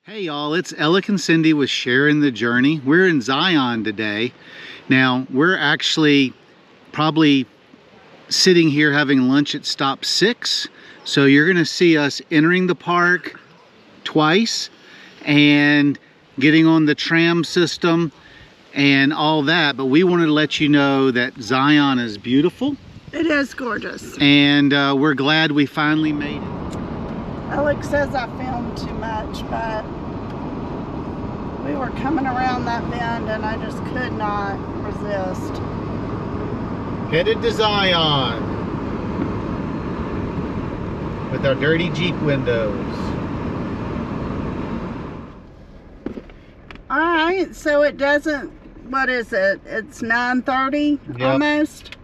Hey y'all, it's Alec and Cindy with Sharing the Journey. We're in Zion today. Now, we're actually probably sitting here having lunch at stop 6. So you're gonna see us entering the park twice and getting on the tram system and all that. But we wanted to let you know that Zion is beautiful. It is gorgeous. And we're glad we finally made it. Alex says I filmed too much, but we were coming around that bend and I just could not resist. Headed to Zion with our dirty Jeep windows. All right, so it doesn't, what is it? It's 9:30 almost.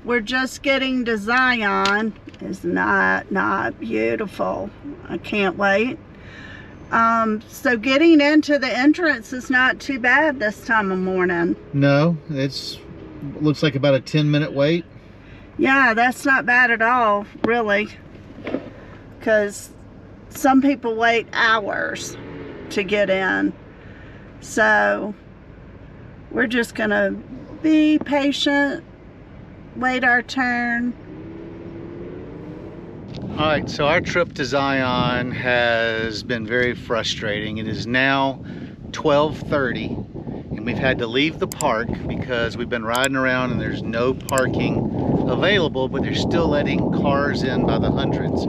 We're just getting to Zion. It's not beautiful. I can't wait. So getting into the entrance is not too bad this time of morning. No, it's looks like about a 10-minute wait. Yeah, that's not bad at all, really. Because some people wait hours to get in. So we're just gonna be patient, wait our turn. All right, so our trip to Zion has been very frustrating. It is now 12:30 and we've had to leave the park because we've been riding around and there's no parking available, but they're still letting cars in by the hundreds.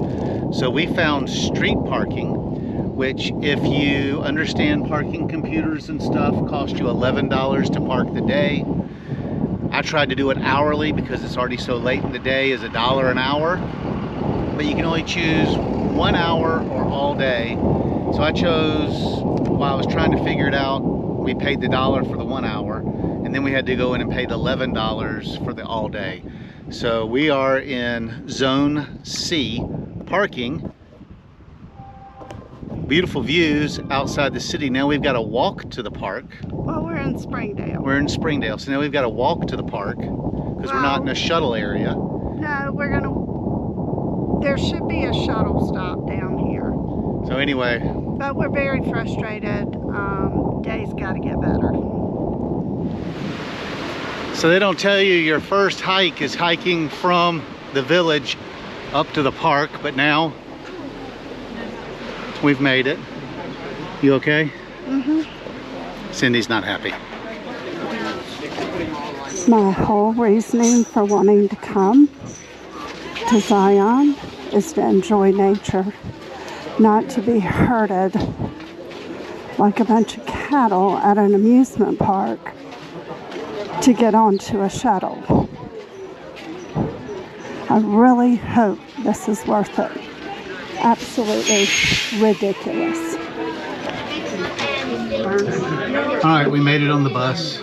So we found street parking, which if you understand parking computers and stuff, cost you $11 to park the day. I tried to do it hourly because it's already so late in the day, is $1 an hour. But you can only choose 1 hour or all day. So I chose, while I was trying to figure it out, we paid the $1 for the 1 hour, and then we had to go in and pay the $11 for the all day. So we are in Zone C parking. Beautiful views outside the city. Now we've got to walk to the park. Well, we're in Springdale. We're in Springdale, so now we've got to walk to the park because we're not in a shuttle area. No, there should be a shuttle stop down here. So anyway. But we're very frustrated. Day's got to get better. So they don't tell you your first hike is hiking from the village up to the park, but now we've made it. You okay? Mm-hmm. Cindy's not happy. My whole reasoning for wanting to come to Zion is to enjoy nature, not to be herded like a bunch of cattle at an amusement park to get onto a shuttle. I really hope this is worth it. Absolutely ridiculous. All right, we made it on the bus.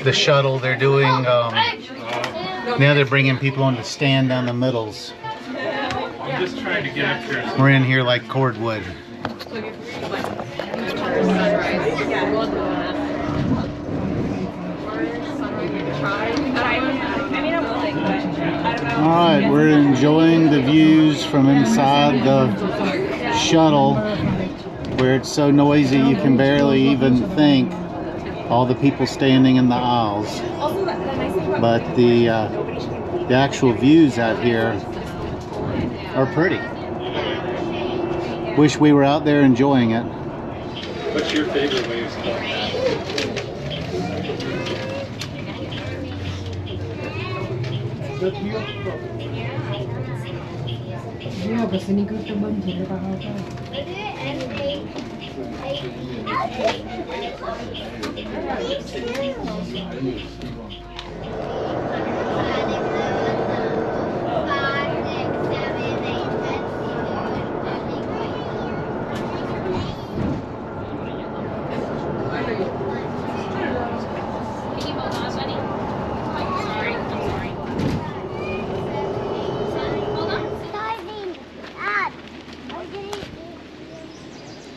The shuttle, they're doing, now they're bringing people on to stand down the middles. I'm just trying to get up here. We're in here like cordwood. Alright, we're enjoying the views from inside the shuttle where it's so noisy you can barely even think. All the people standing in the aisles. But the actual views out here are pretty. Wish we were out there enjoying it. What's your favorite way of spelling that?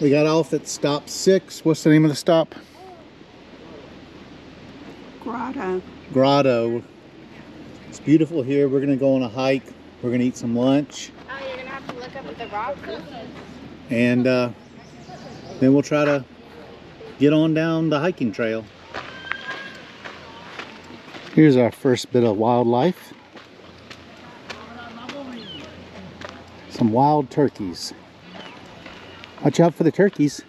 We got off at stop 6. What's the name of the stop? Grotto. Grotto. It's beautiful here. We're gonna go on a hike. We're gonna eat some lunch. Oh, you're gonna have to look up at the rock. and then we'll try to get on down the hiking trail. Here's our first bit of wildlife. Some wild turkeys. Watch out for the turkeys.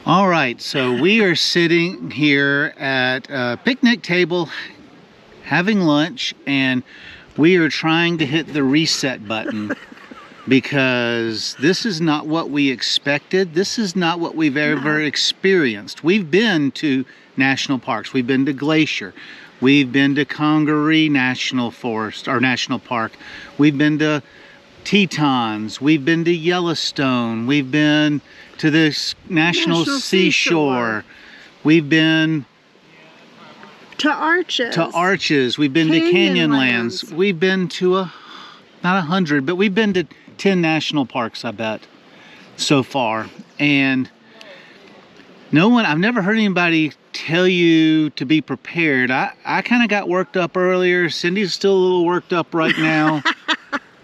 All right, so we are sitting here at a picnic table having lunch, and we are trying to hit the reset button because this is not what we expected. This is not what we've ever experienced. We've been to national parks. We've been to Glacier. We've been to Congaree National Forest, or National Park. We've been to Tetons. We've been to Yellowstone. We've been to the National Seashore. We've been to Arches. We've been to Canyonlands. We've been to not 100, but we've been to 10 national parks, I bet, so far. And I've never heard anybody tell you to be prepared. I kind of got worked up earlier. Cindy's still a little worked up right now.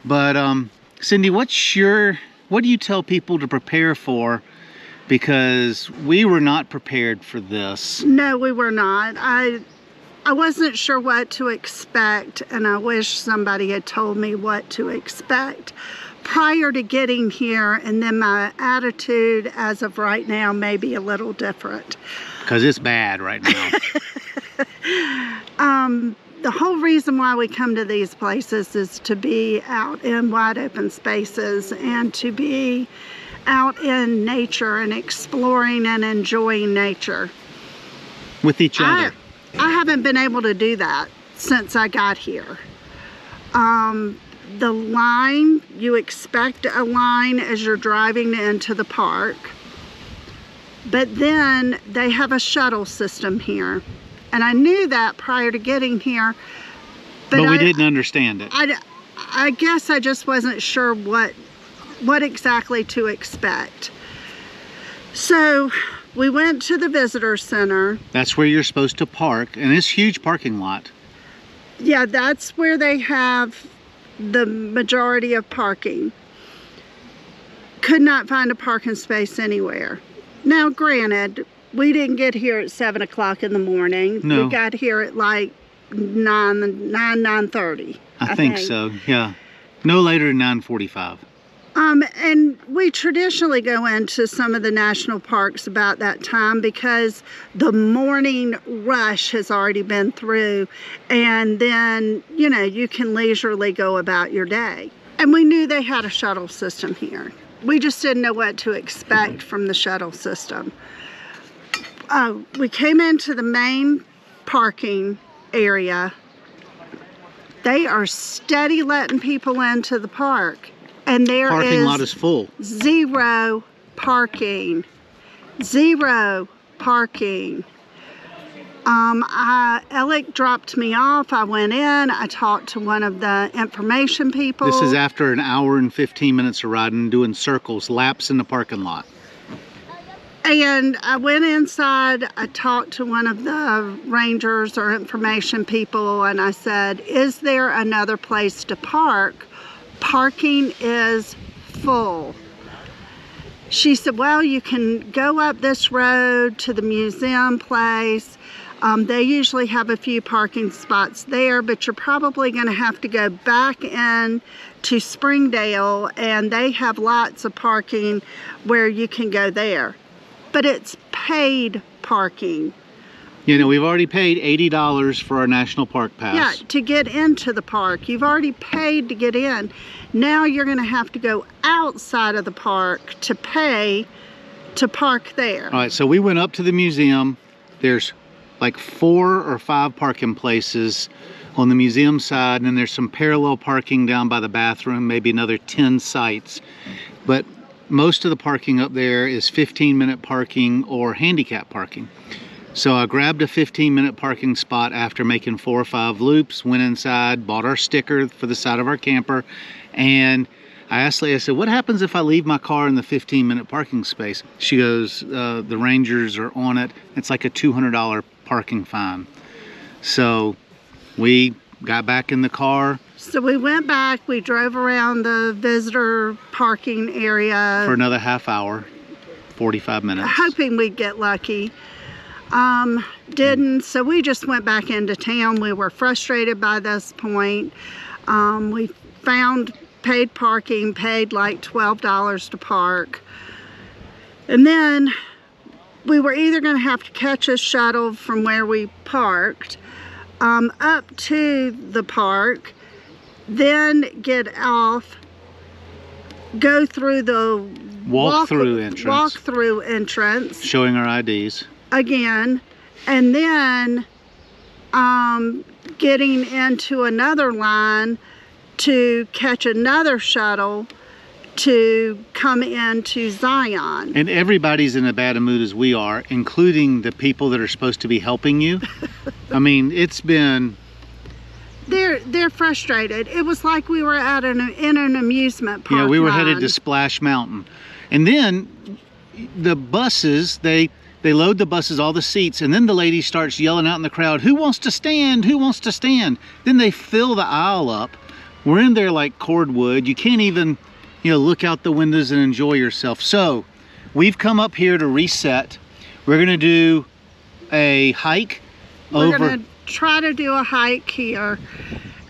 But Cindy, what do you tell people to prepare for? Because we were not prepared for this. No, we were not. I wasn't sure what to expect, and I wish somebody had told me what to expect prior to getting here, and then my attitude as of right now may be a little different. Because it's bad right now. The whole reason why we come to these places is to be out in wide open spaces and to be out in nature and exploring and enjoying nature. With each other. I haven't been able to do that since I got here. The line, you expect a line as you're driving into the park, but then they have a shuttle system here. And I knew that prior to getting here. But we didn't understand it. I guess I just wasn't sure what exactly to expect. So we went to the visitor center. That's where you're supposed to park, and it's a huge parking lot. Yeah, that's where they have the majority of parking. Could not find a parking space anywhere. Now, granted, we didn't get here at 7 o'clock in the morning. No. We got here at like 9:30. I think so, yeah. No later than 9:45. And we traditionally go into some of the national parks about that time because the morning rush has already been through, and then, you can leisurely go about your day. And we knew they had a shuttle system here. We just didn't know what to expect from the shuttle system. We came into the main parking area. They are steady letting people into the park. And parking lot is full. Zero parking. Zero parking. Alec dropped me off. I went in. I talked to one of the information people. This is after an hour and 15 minutes of riding, doing circles, laps in the parking lot. And I went inside. I talked to one of the rangers or information people, and I said, is there another place to park? Parking is full. She said, well, you can go up this road to the museum place. They usually have a few parking spots there, but you're probably going to have to go back in to Springdale, and they have lots of parking where you can go there. But it's paid parking. We've already paid $80 for our national park pass. Yeah, to get into the park. You've already paid to get in. Now you're going to have to go outside of the park to pay to park there. All right, so we went up to the museum. There's like 4 or 5 parking places on the museum side, and then there's some parallel parking down by the bathroom, maybe another 10 sites. But most of the parking up there is 15-minute parking or handicap parking. So I grabbed a 15-minute parking spot after making 4 or 5 loops, went inside, bought our sticker for the side of our camper, and I asked Leah, I said, what happens if I leave my car in the 15-minute parking space? She goes, the rangers are on it. It's like a $200 parking fine. So we got back in the car. So we went back, we drove around the visitor parking area. For another half hour, 45 minutes. Hoping we'd get lucky. Didn't, so we just went back into town. We were frustrated by this point. We found paid parking, paid like $12 to park. And then we were either going to have to catch a shuttle from where we parked up to the park, then get off, go through the walk-through entrance, showing our IDs again, and then getting into another line to catch another shuttle to come into Zion. And everybody's in as bad a mood as we are, including the people that are supposed to be helping you. I mean, it's been... They're frustrated. It was like we were at in an amusement park. Yeah, we were ride. headed to Splash Mountain. And then the buses, they load the buses, all the seats, and then the lady starts yelling out in the crowd, who wants to stand? Who wants to stand? Then they fill the aisle up. We're in there like cordwood. You can't even, you know, look out the windows and enjoy yourself. So we've come up here to reset. We're gonna do a hike We're gonna try to do a hike here,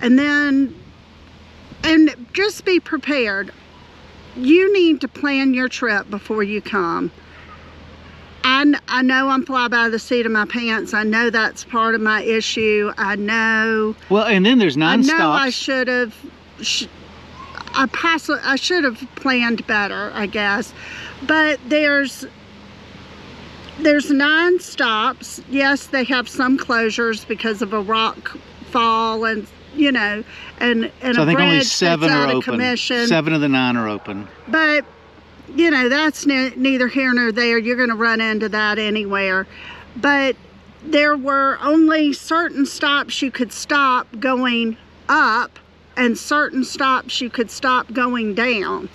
and just be prepared. You need to plan your trip before you come. I know I'm fly by the seat of my pants. I know that's part of my issue. I know. Well, and then there's 9 stops. I should have. I should have planned better, I guess. But there's 9 stops. Yes, they have some closures because of a rock fall and, you know, and so a I think only bridge 7 that's are out of open. commission. 7 of the 9 are open. But, you know, that's neither here nor there. You're going to run into that anywhere. But there were only certain stops you could stop going up and certain stops you could stop going down.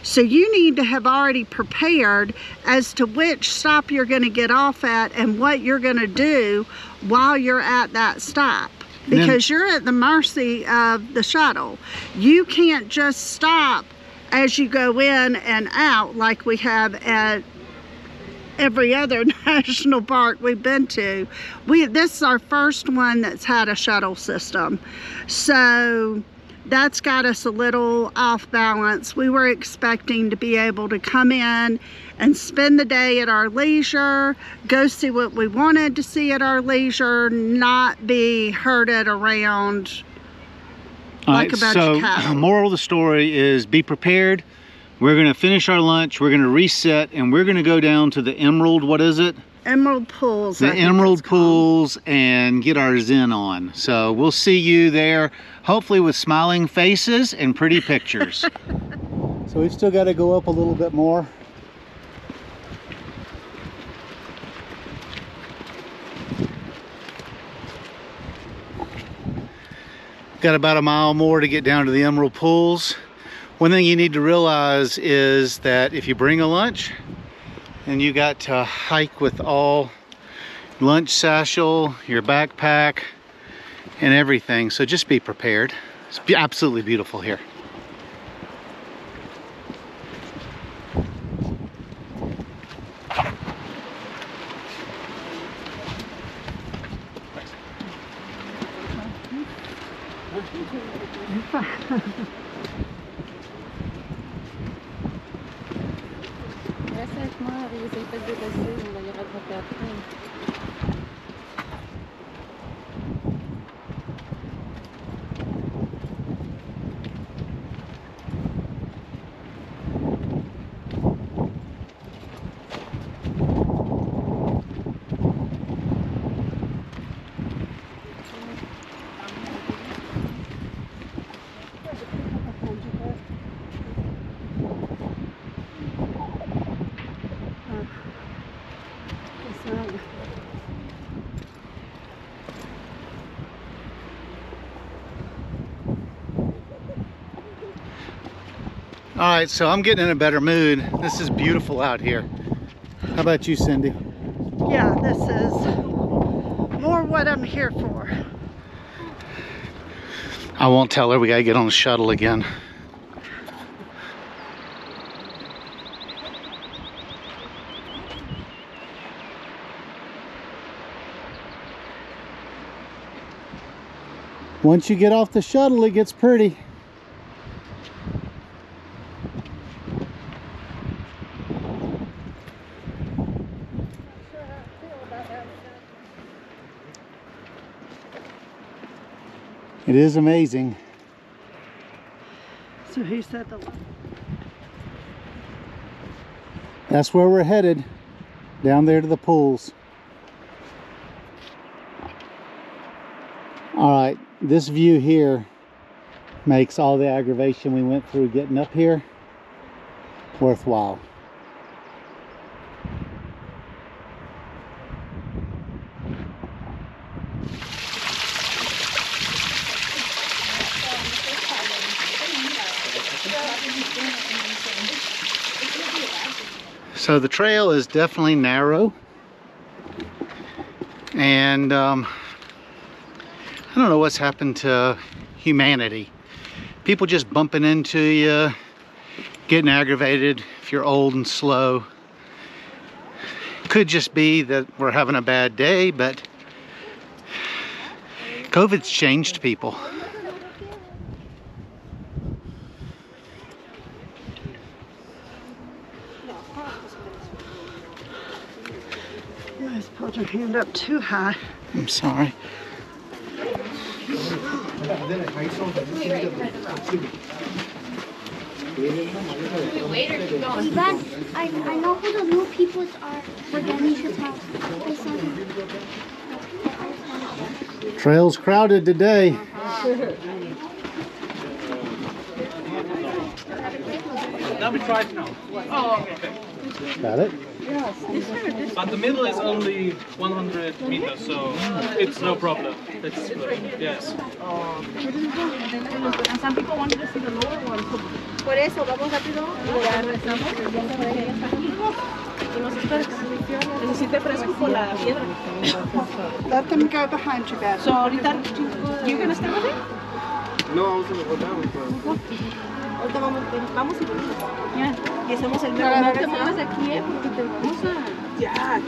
So you need to have already prepared as to which stop you're going to get off at and what you're going to do while you're at that stop. Because you're at the mercy of the shuttle. You can't just stop as you go in and out like we have at every other national park we've been to. This is our first one that's had a shuttle system. So that's got us a little off balance. We were expecting to be able to come in and spend the day at our leisure, go see what we wanted to see at our leisure, not be herded around like a bunch of cattle. Moral of the story is be prepared. We're going to finish our lunch, we're going to reset, and we're going to go down to the Emerald, what is it? Emerald Pools. The Emerald Pools, and get our zen on. So we'll see you there, hopefully with smiling faces and pretty pictures. So we've still got to go up a little bit more. Got about a mile more to get down to the Emerald Pools. One thing you need to realize is that if you bring a lunch and you got to hike with all lunch satchel, your backpack, and everything, so just be prepared. It's absolutely beautiful here. All right, so I'm getting in a better mood. This is beautiful out here. How about you, Cindy? Yeah, this is more what I'm here for. I won't tell her we gotta get on the shuttle again. Once you get off the shuttle, it gets pretty. It is amazing. So he said the That's where we're headed, down there to the pools. All right, this view here makes all the aggravation we went through getting up here worthwhile. So the trail is definitely narrow, and I don't know what's happened to humanity. People just bumping into you, getting aggravated if you're old and slow. Could just be that we're having a bad day, but COVID's changed people. You guys pulled your hand up too high. I'm sorry. Ivan, I know who the new people are for Ganesha's house. Trail's crowded today. Now we try it now. Oh, okay. Got it? But the middle is only 100 meters, so it's no problem. It's good. Yes. Some people wanted to see the lower one. Por eso, vamos rápido. Ya regresamos. Y nos espera que se siente fresco por la piedra. Let them go behind you, Beth. So, ahorita, you gonna stay with it? No, I was going to go down with Ahorita vamos y venimos. Ya. Y hacemos el mero. No te muevas de aquí, porque te vamos a... Yeah.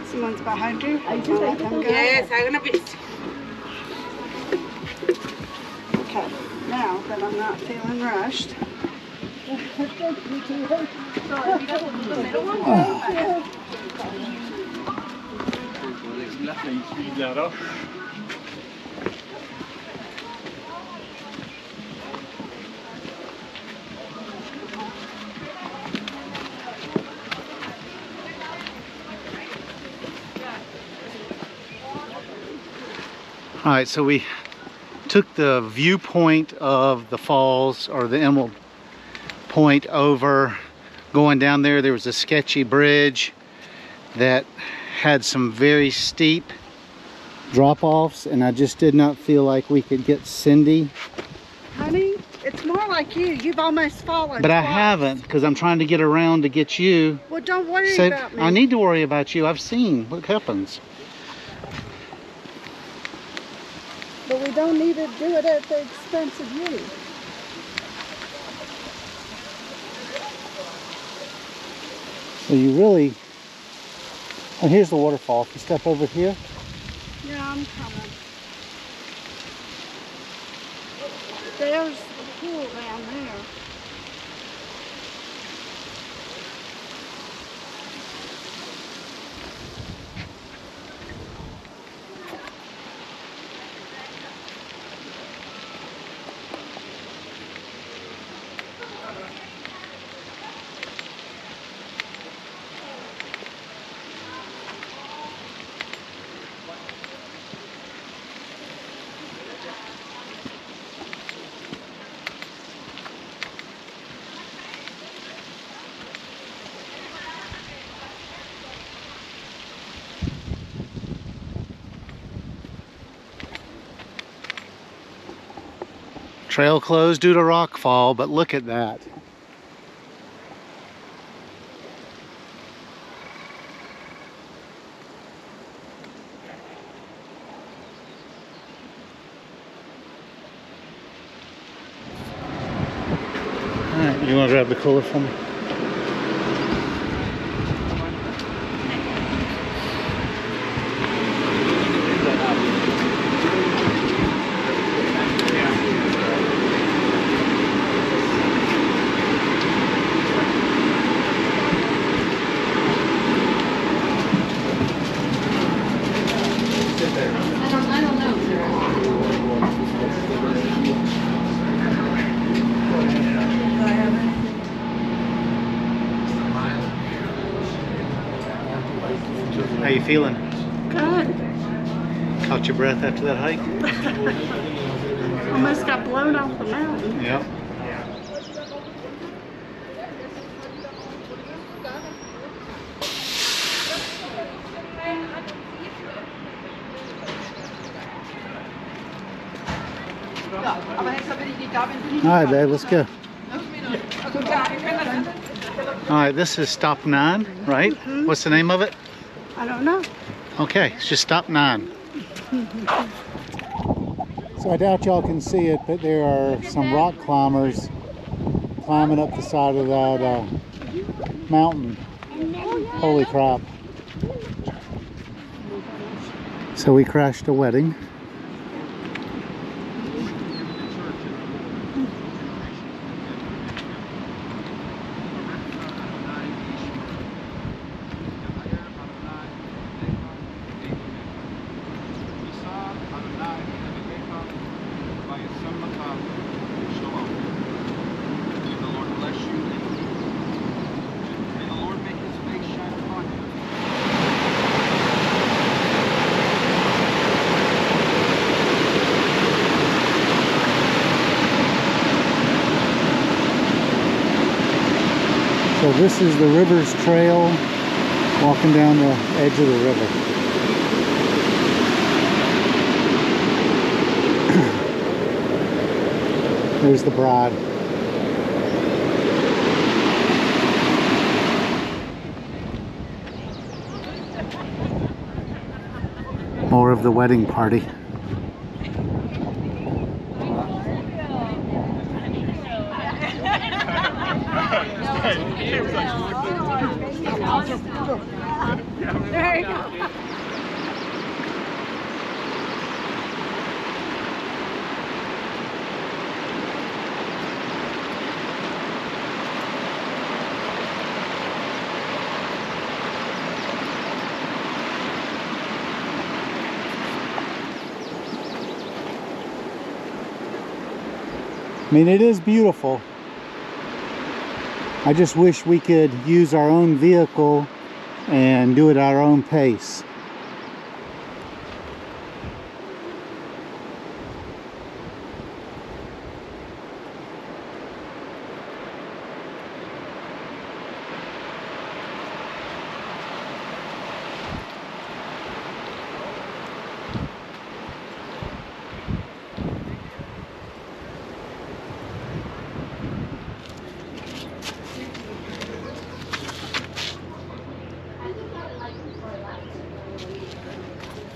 Someone's behind you? Let them go. Yes, I'm gonna be... Okay, now that I'm not feeling rushed. All right, so we took the viewpoint of the falls, or the Emerald Point, over. Going down there, there was a sketchy bridge that had some very steep drop-offs, and I just did not feel like we could get Cindy. Honey, it's more like you. You've almost fallen. But I twice. haven't, because I'm trying to get around to get you. Well, don't worry So about me. I need to worry about you. I've seen what happens. But we don't need to do it at the expense of you. So you really... Oh, here's the waterfall. If you step over here. Yeah, I'm coming. There's the pool down there. Trail closed due to rockfall, but look at that. Alright, you want to grab the cooler for me? How you feeling? Good. Caught your breath after that hike? Almost got blown off the mountain. Yep. Alright, babe, let's go. Alright, this is stop 9, right? Mm-hmm. What's the name of it? I don't know. Okay, it's just stop 9. So I doubt y'all can see it, but there are some rock climbers climbing up the side of that mountain. Holy crap. So we crashed a wedding. So this is the river's trail, walking down the edge of the river. There's the bride. More of the wedding party. There you go. I mean, it is beautiful. I just wish we could use our own vehicle and do it at our own pace.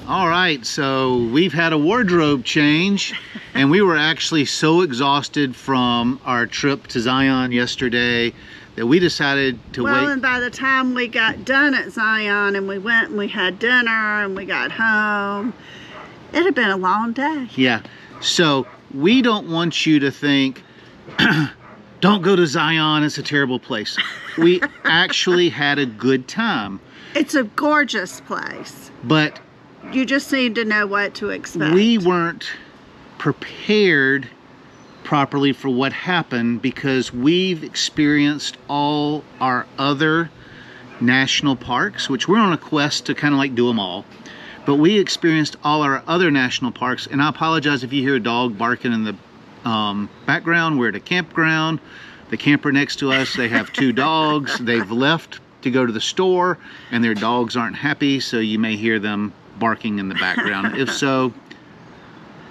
All right, so we've had a wardrobe change, and we were actually so exhausted from our trip to Zion yesterday that we decided to wait. Well, and by the time we got done at Zion and we went and we had dinner and we got home, it had been a long day. Yeah, so we don't want you to think, don't go to Zion, it's a terrible place. We actually had a good time. It's a gorgeous place. But you just need to know what to expect. We weren't prepared properly for what happened because we've experienced all our other national parks, which we're on a quest to kind of like do them all. But we experienced all our other national parks, and I apologize if you hear a dog barking in the background. We're at a campground. The camper next to us, they have 2 dogs. They've left to go to the store, and their dogs aren't happy, so you may hear them barking in the background. If so,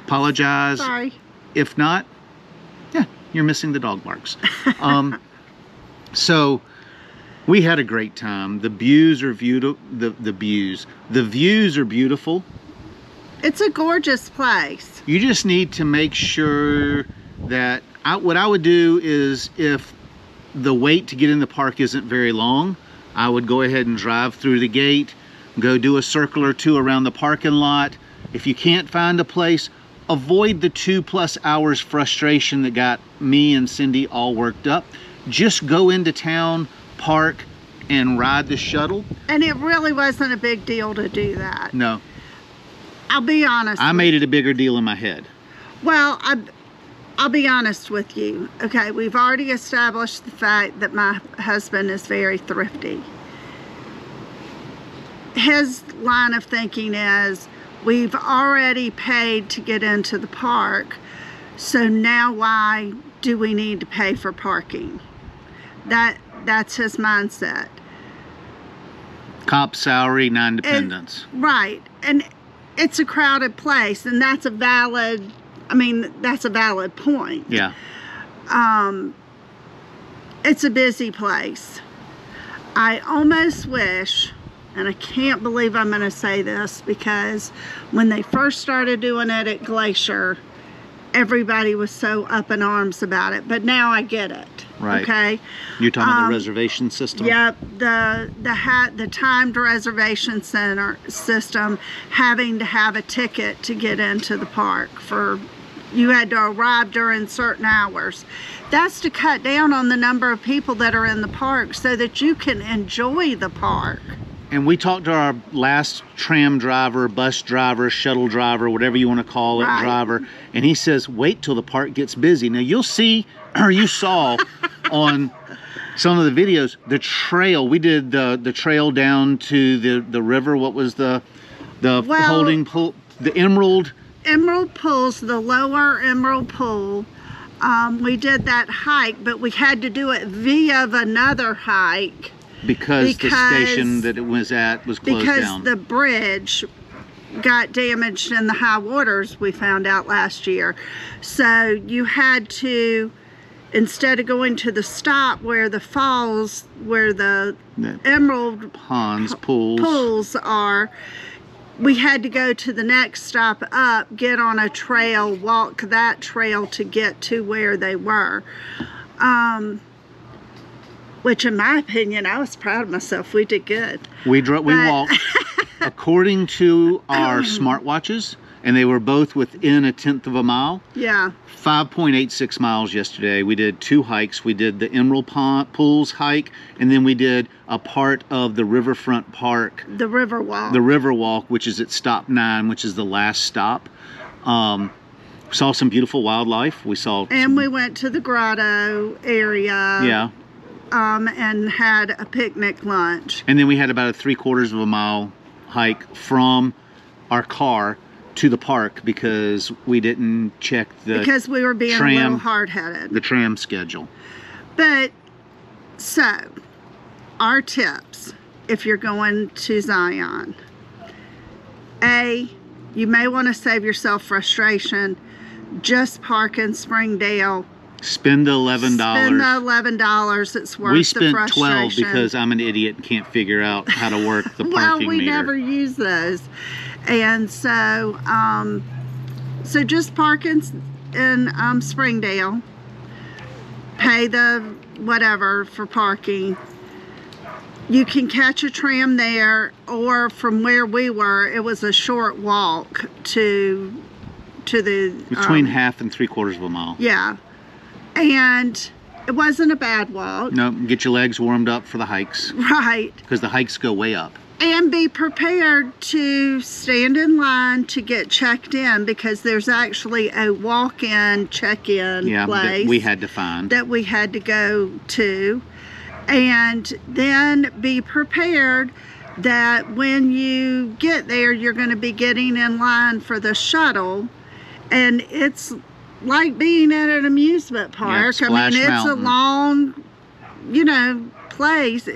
apologize. Sorry. If not, You're missing the dog barks. So we had a great time. The views are beautiful. The views are beautiful. It's a gorgeous place. You just need to make sure that what I would do is, if the wait to get in the park isn't very long, I would go ahead and drive through the gate, go do a circle or two around the parking lot. If you can't find a place, avoid the 2+ hours frustration that got me and Cindy all worked up. Just go into town, park, and ride the shuttle. And it really wasn't a big deal to do that. No. I'll be honest. I made it a bigger deal in my head. Well, I'll be honest with you. Okay, we've already established the fact that my husband is very thrifty. His line of thinking is, we've already paid to get into the park, so now why do we need to pay for parking? That's his mindset. Cop salary, non-dependence. Right, and it's a crowded place, and that's a valid point. Yeah. It's a busy place. I almost wish, and I can't believe I'm going to say this, because when they first started doing it at Glacier, everybody was so up in arms about it, but now I get it. Right. Okay. You're talking about the reservation system? Yep. The timed reservation center system, having to have a ticket to get into the park. You had to arrive during certain hours. That's to cut down on the number of people that are in the park so that you can enjoy the park. And we talked to our last tram driver, bus driver, shuttle driver, whatever you want to call it, right, driver, and he says, wait till the park gets busy. Now you'll see, or you saw on some of the videos, the trail. We did the trail down to the river. What was the holding pool? The Emerald Pools, the lower Emerald Pool. We did that hike, but we had to do it via another hike. Because the station that it was at was closed down. Because the bridge got damaged in the high waters, we found out last year. So you had to, instead of going to the stop where the falls, where the Emerald pools are, we had to go to the next stop up, get on a trail, walk that trail to get to where they were. Which, in my opinion, I was proud of myself. We did good. We walked according to our smartwatches, and they were both within 1/10 of a mile. Yeah. 5.86 miles yesterday. We did 2 hikes. We did the Emerald Pools hike, and then we did a part of the Riverfront Park. The River Walk. The River Walk, which is at stop 9, which is the last stop. Saw some beautiful wildlife. We went to the grotto area. Yeah. And had a picnic lunch. And then we had about a 3/4 of a mile hike from our car to the park because we didn't check because we were being a little hard-headed. The tram schedule. But, so, our tips, if you're going to Zion. A, you may want to save yourself frustration. Just park in Springdale. Spend the $11. Spend the $11. It's worth the frustration. We spent 12 because I'm an idiot and can't figure out how to work the parking we meter. Never use those. And so, so just park in Springdale. Pay the whatever for parking. You can catch a tram there, or from where we were, it was a short walk to the... Between 1/2 and 3/4 of a mile. Yeah. And it wasn't a bad walk. No, get your legs warmed up for the hikes. Right. Because the hikes go way up. And be prepared to stand in line to get checked in, because there's actually a walk-in check-in place that we had to find. That we had to go to. And then be prepared that when you get there, you're going to be getting in line for the shuttle. And it's like being at an amusement park. Yeah, I mean, it's Mountain. a long, place.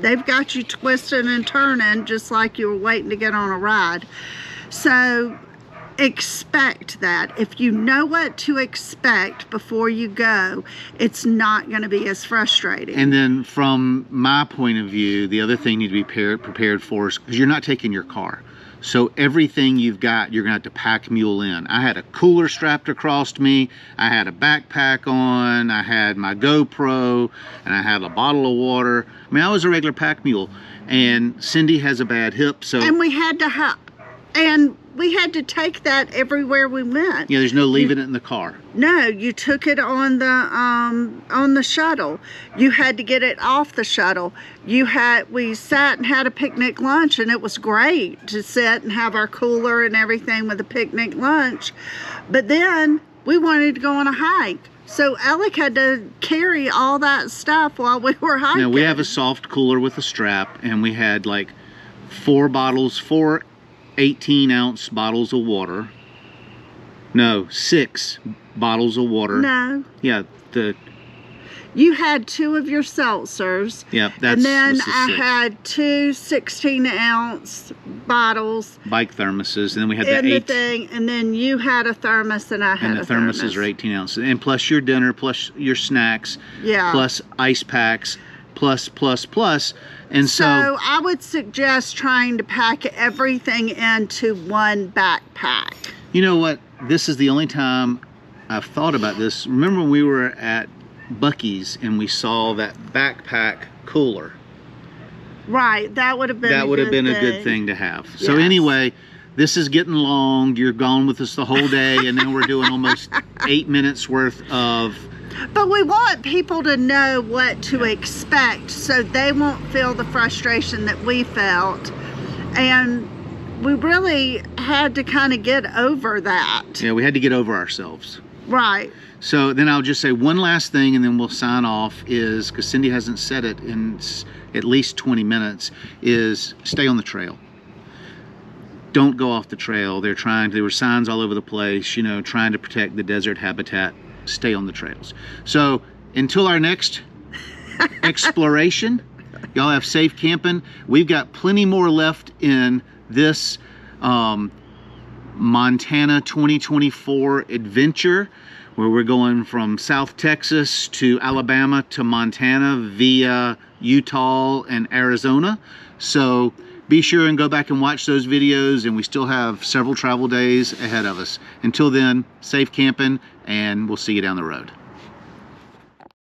They've got you twisting and turning just like you were waiting to get on a ride. So expect that. If you know what to expect before you go, it's not going to be as frustrating. And then from my point of view, the other thing you need to be prepared for is because you're not taking your car. So everything you've got, you're gonna have to pack mule in. I had a cooler strapped across me, I had a backpack on, I had my GoPro, and I had a bottle of water. I mean, I was a regular pack mule. And Cindy has a bad hip, so... And we had to hop. And we had to take that everywhere we went. Yeah, there's no leaving it in the car. No, you took it on the shuttle. You had to get it off the shuttle. We sat and had a picnic lunch, and it was great to sit and have our cooler and everything with a picnic lunch. But then we wanted to go on a hike. So Alec had to carry all that stuff while we were hiking. Now we have a soft cooler with a strap, and we had like 4 18-ounce bottles of water. No, 6 bottles of water. No. Yeah, you had 2 of your seltzers. Yep, that's. And then I 6. had 2 16-ounce bottles. Bike thermoses, and then we had the 8. And then you had a thermos, and I had a thermos. And the thermoses are 18 ounces, and plus your dinner, plus your snacks, yeah, plus ice packs, plus. And so I would suggest trying to pack everything into one backpack. You know what? This is the only time I've thought about this. Remember when we were at Buc-ee's and we saw that backpack cooler? Right, that would have been a good thing to have. So yes. Anyway, this is getting long. You're gone with us the whole day, and then we're doing almost 8 minutes worth of... But we want people to know what to expect so they won't feel the frustration that we felt. And we really had to kind of get over that. Yeah, we had to get over ourselves. Right. So then I'll just say one last thing, and then we'll sign off, is, because Cindy hasn't said it in at least 20 minutes, is stay on the trail. Don't go off the trail. There were signs all over the place, you know, trying to protect the desert habitat. Stay on the trails. So until our next exploration, y'all have safe camping. We've got plenty more left in this Montana 2024 adventure, where we're going from South Texas to Alabama to Montana via Utah and Arizona. So be sure and go back and watch those videos, and we still have several travel days ahead of us. Until then, safe camping, and we'll see you down the road.